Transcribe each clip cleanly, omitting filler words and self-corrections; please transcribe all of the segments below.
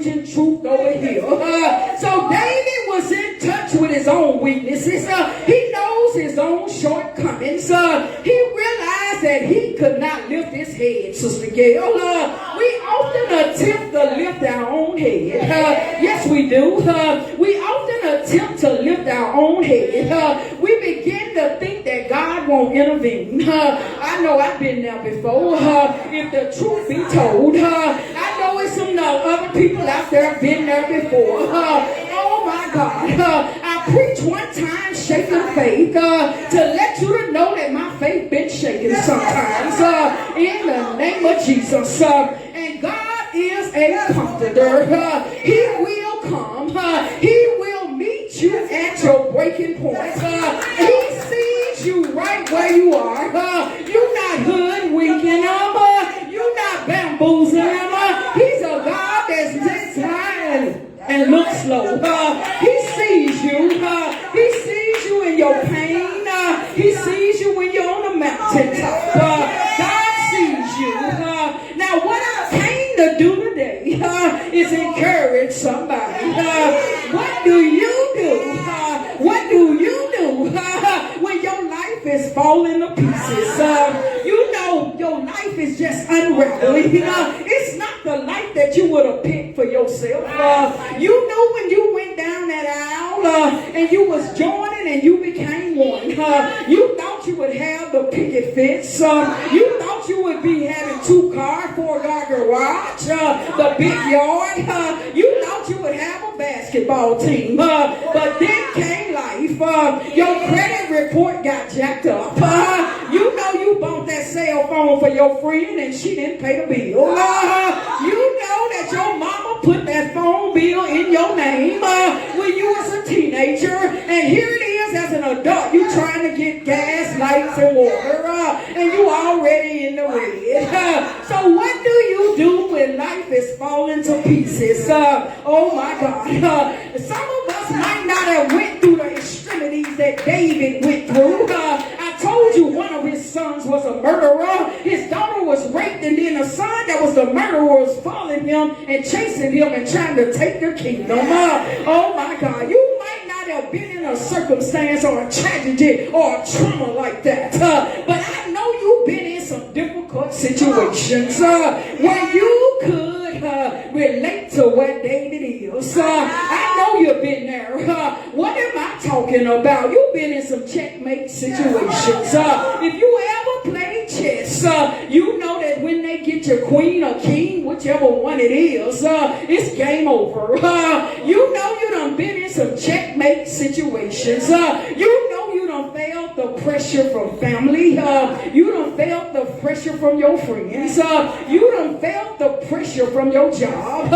preaching truth over here. So David was in touch with his own weaknesses. He knows his own shortcomings. He realized that he could not lift his head, Sister Gail. We often attempt to lift our own head. Yes, we do. We often attempt to lift our own head. We begin to think that God won't intervene. I know I've been there before. If the truth be told, I know it's some other people out there been there before. Oh my God. I preached one time shaking faith to let you to know that my faith been shaking sometimes. In the name of Jesus. And God is a comforter. He will come. He will meet you at your breaking point. He sees you right where you are. You're not hoodwinking him. You're not bamboozling him. He's a God that sits high and looks slow. He sees you. He sees you in your pain. He sees you when you're on the mountaintop. God sees you. Now what I came to do today is encourage somebody. What do you do? What do you do when your life is falling to pieces? You know your life is just unraveling. It's not the life that you would have picked for yourself. You know when you went down that aisle and you was joining and you became one. You thought you would have the picket fence. You thought you would be having 2 cars, 4-car garage, the big yard. You thought you would have a basketball team. But then came life. Your credit report got jacked up. You know you bought that cell phone for your friend and she didn't pay the bill. You know that your mama put that phone bill in your name when you was a teenager. And here it is as an adult. You trying to get gas, lights, and water. And you already in the red. So what do you do when life is falling to pieces? Oh my God. Some of us might not have went through the extremities that David went through. I told you one of his sons was a murderer. His daughter was raped, and then the son that was the murderer was following him and chasing him and trying to take the kingdom. Oh my God. You might not have been in a circumstance or a tragedy or a trauma like that. But I know you've been in some difficult situations where you could relate to what David is. I know you've been there. What am I talking about? You've been in some checkmate situations. If you ever played chess, you know that when they get your queen or king, whichever one it is, it's game over. You know you done been in some checkmate situations. You know you done felt the pressure from family. You done felt the pressure from your friends. You done felt the pressure from your job.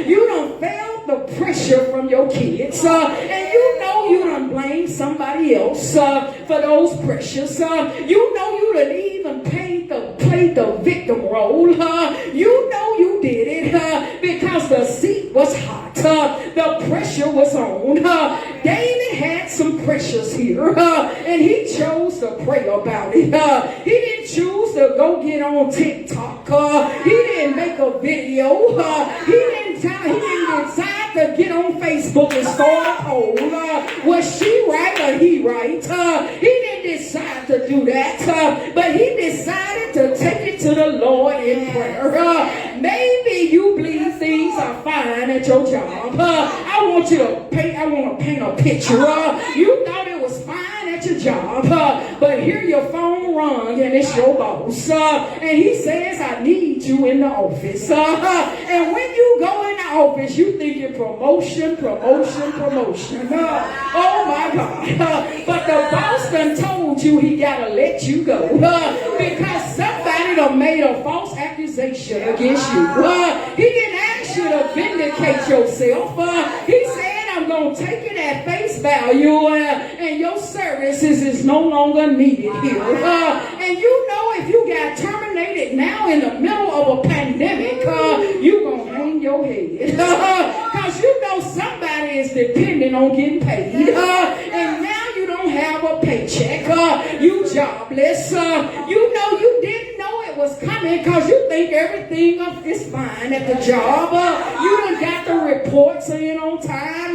You done felt the pressure from your kids. And you know you done blame somebody else for those pressures. You know you done even played the victim role. You know you did it because the seat was hot. The pressure was on. David had some pressures here, and he chose to pray about it. He didn't choose to go get on TikTok. He didn't make a video. He didn't decide to get on Facebook and start a poll. Was she right or he right? He didn't decide to do that, but he decided to take it to the Lord in prayer. Maybe you believe things are fine at your job. I want to paint a picture. You thought it was fine at your job, but here your phone rung and it's your boss. And he says, I need you in the office. And when you go in the office, you think you're promotion. Oh my God. But the boss done told you he got to let you go because somebody done made a false accusation against you. He didn't ask you to vindicate yourself. He said, I'm going to take it at face value and your services is no longer needed here. And you know if you got terminated now in the middle of a pandemic, you going to hang your head. Because you know somebody is depending on getting paid. And now you don't have a paycheck. You jobless. You know you didn't know it was coming because you think everything is fine at the job. You done got the in on time.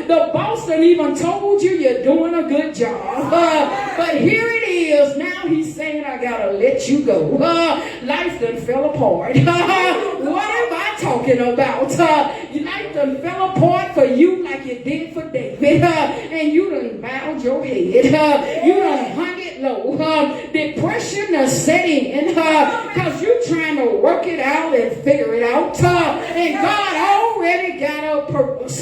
The boss done even told you you're doing a good job. But here it is. Now he's saying, I gotta let you go. Life done fell apart. What am I talking about? Life done fell apart for you like you did for David. And you done bowed your head. You done hung it low. Depression is setting because you trying to work it out and figure it out. And God already got a purpose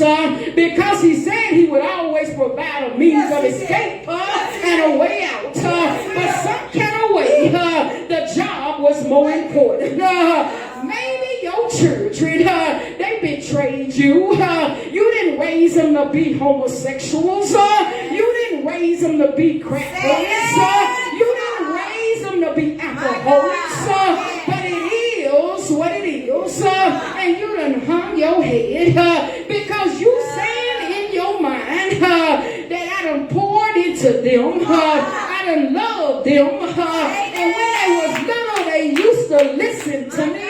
because he said he would always provide a means of escape and a way out. But some kind of way, the job was more important. Maybe your children, they betrayed you. You didn't raise them to be homosexuals. You didn't raise them to be crack addicts. You didn't raise them to be alcoholics. But it is what it is. And you done hung your head because you saying in your mind that I done poured into them. I done loved them. And when they was little, they used to listen to me.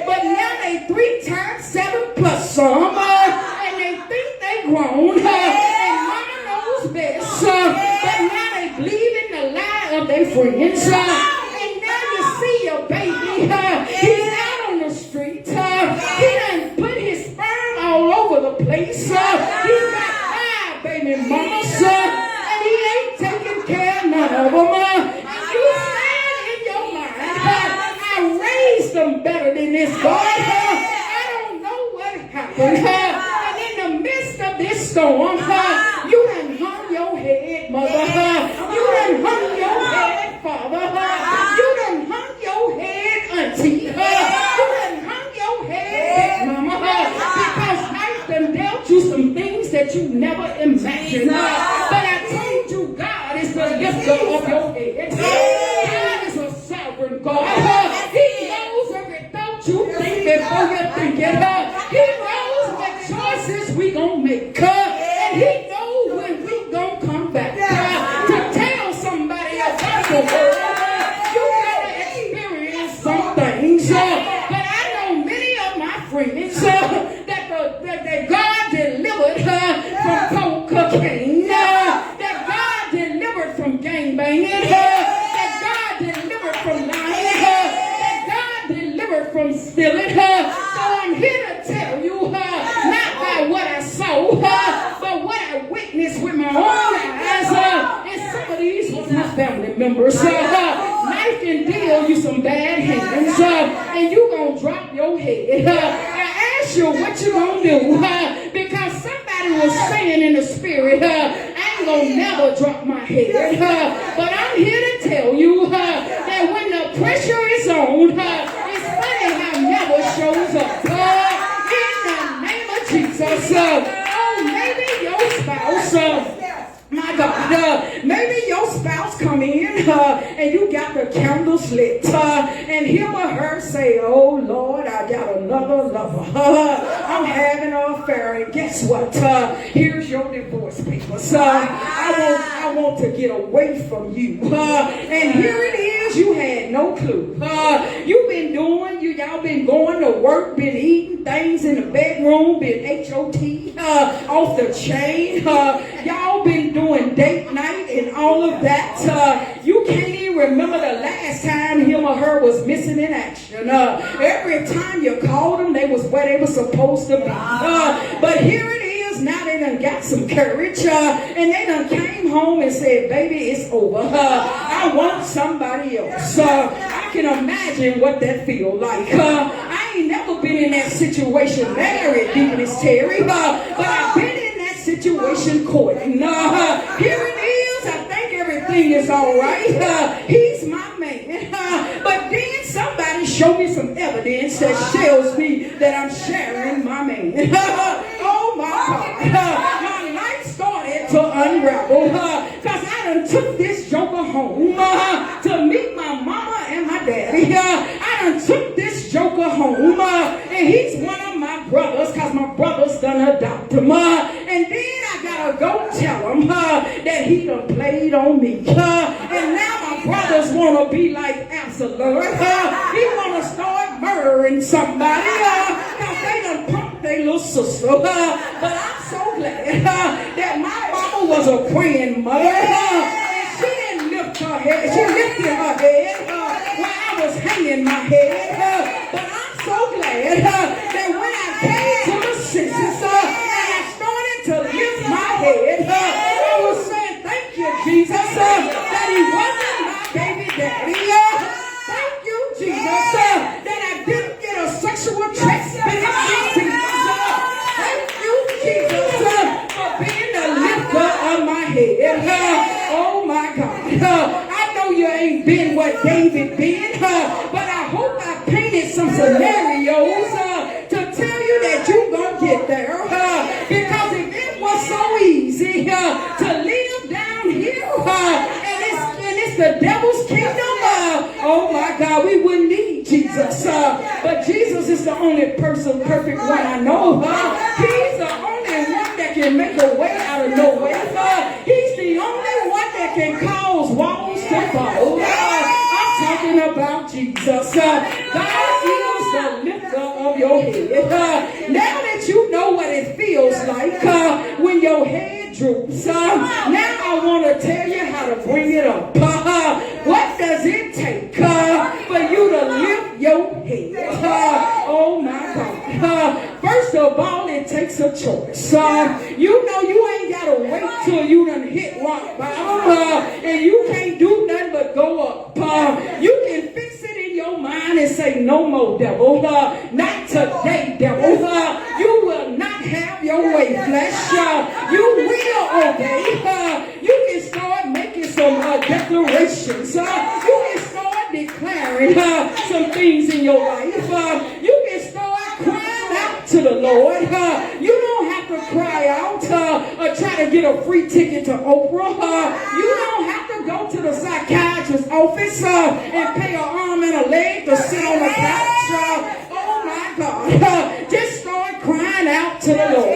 But now they 3 times 7 plus some. And they think they grown. And mama knows best. But now they believe in the lie of their friends. And now you see your baby. He's out on the street. He done put his sperm all over the place. He's got 5 baby mamas. And he ain't taking care of none of them. And you stand in your mind. I raised them better than this God. I don't know what happened. And in the midst of this storm, you done hung your head, mother. You done hung your head, father. You done hung your head, auntie. You done hung your head, big mama. Because life done dealt you some things that you never imagined. But I told you, God is the lifter of your head. God is a sovereign God. He knows every thought you think before you think it. He knows what choices we gonna make. And he knows when we gonna come back. To tell somebody about the world, you gotta experience some things. But I know many of my friends that God delivered from cocaine, that God delivered from gangbanging, that God delivered from lying, that God delivered from stealing. So I'm here to tell you, not by what I saw, but what I witnessed with my own eyes. And some of these was my family members. Life can deal you some bad hands, and you gonna drop your head. I ask you what you gonna do, because somebody was saying in the spirit, I ain't gonna never drop my head. But I'm here to tell you that when the pressure is on, it's funny how never shows up. In the name of Jesus. Maybe your spouse, my God, maybe your spouse come in and you got the candles lit and him or her say, oh Lord, I got another lover. I'm having an affair, and guess what? Here's your divorce papers. I want to get away from you. And here it is, you had no clue. You've been doing, y'all been going to work, been eating things in the bedroom, been HOT off the chain. Y'all been doing date night and all of that. You can't even remember the last time him or her was missing in action. Every time you called them, they was where they were supposed to be. But here it is, now they done got some courage, and they done came home and said, baby, it's over. I want somebody else. I can imagine what that feel like. I ain't never been in that situation married, Deaconess Terry, but I've been in that situation courting. Here it is, I think everything is all right. He's my man. But then somebody show me some evidence that shows me that I'm sharing my man. Oh my God. My life started to unravel because I done took this joker home to meet my mama and my daddy. I done took this joker home and he's one of my brothers because my brother's done adopt him. And then I gotta go tell him that he done played on me. And now my brothers want to be like Absalom. He want to start murdering somebody because they done pumped their little sister. But I'm so glad that my mama was a praying mother. And she didn't lift her head. She lifted her head when I was hanging my head. But I'm so glad that when I came to the senses and I started to lift my head, I was saying, thank you, Jesus, that he wasn't my baby daddy. Thank you, Jesus, that I didn't get a sexual trespass. Thank you, Jesus, for being the lifter of my head. Oh my God. I know you ain't been what David been, but I hope I painted some scenarios to tell you that you gonna get there. Because if it was so easy to live down here and it's the devil's kingdom, oh my God, we wouldn't need Jesus. But Jesus is the only person, perfect one I know. He's the only one that can make a way out of no way. He's the only one that can cause walls to fall. I'm talking about Jesus. God is the lifter of your head. Now that you know what it feels like when your head droops, now I want to tell you how to bring it up. What does it take for you to lift your head? Oh my God. First of all, it takes a choice. You know you ain't got to wait till you done hit rock bottom and you can't do nothing but go up. You can fix it in your mind and say, no more, devil. Not today, devil. You will not have your way, flesh. You will obey. You can start making some declarations. You can start declaring some things in your life. You can start crying out to the Lord. You don't have to cry out or try to get a free ticket to Oprah. You don't have to go to the psychiatrist's office and pay an arm and a leg to sit on the couch. Oh my God. Just start crying out to the Lord.